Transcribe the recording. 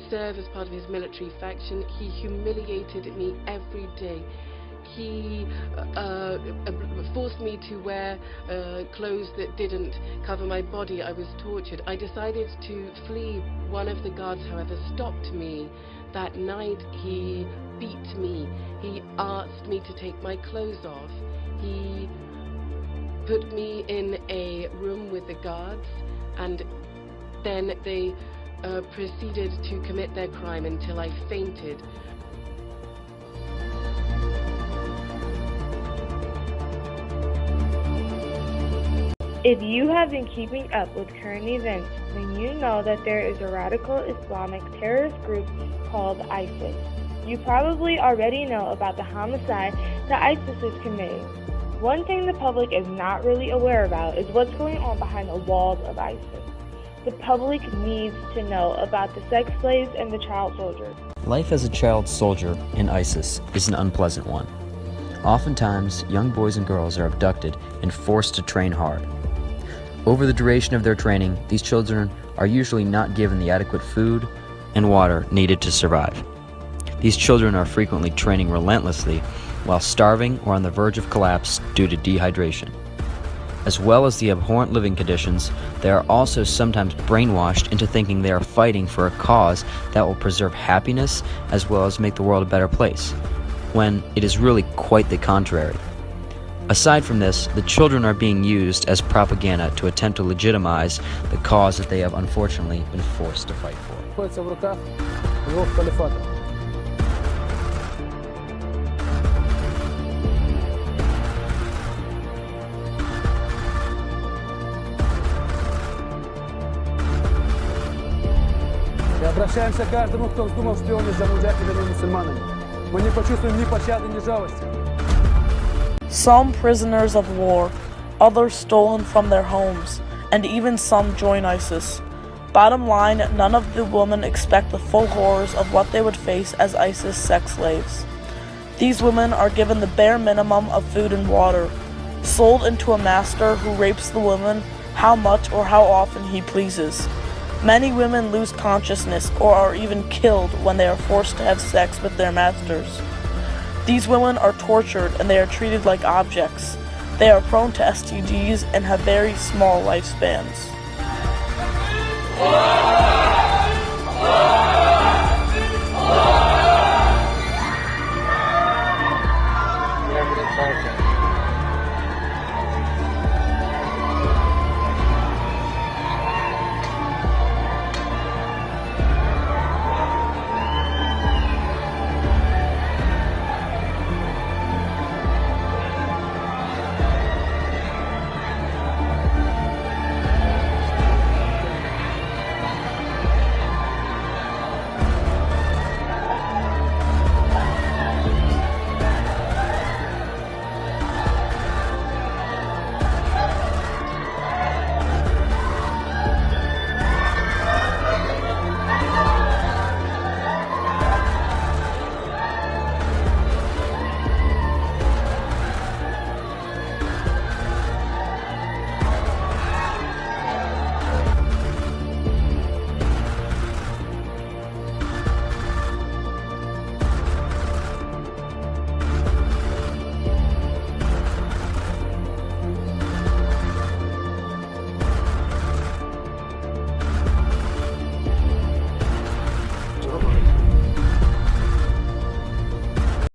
serve as part of his military faction. He humiliated me every day. He forced me to wear clothes that didn't cover my body. I was tortured. I decided to flee. One of the guards, however, stopped me. That night he beat me. He asked me to take my clothes off. He put me in a room with the guards, and then they proceeded to commit their crime until I fainted. If you have been keeping up with current events, then you know that there is a radical Islamic terrorist group called ISIS. You probably already know about the homicide that ISIS is committing. One thing the public is not really aware about is what's going on behind the walls of ISIS. The public needs to know about the sex slaves and the child soldiers. Life as a child soldier in ISIS is an unpleasant one. Oftentimes, young boys and girls are abducted and forced to train hard. Over the duration of their training, these children are usually not given the adequate food and water needed to survive. These children are frequently training relentlessly while starving or on the verge of collapse due to dehydration. As well as the abhorrent living conditions, they are also sometimes brainwashed into thinking they are fighting for a cause that will preserve happiness as well as make the world a better place, when it is really quite the contrary. Aside from this, the children are being used as propaganda to attempt to legitimize the cause that they have unfortunately been forced to fight for. И обращаемся к каждому, кто вздумал шпионить за муджахидами и мусульманами. Мы не почувствуем ни пощады, ни жалости. Some prisoners of war, others stolen from their homes, and even some join ISIS. Bottom line, none of the women expect the full horrors of what they would face as ISIS sex slaves. These women are given the bare minimum of food and water, sold into a master who rapes the women how much or how often he pleases. Many women lose consciousness or are even killed when they are forced to have sex with their masters. These women are tortured and they are treated like objects. They are prone to STDs and have very small lifespans.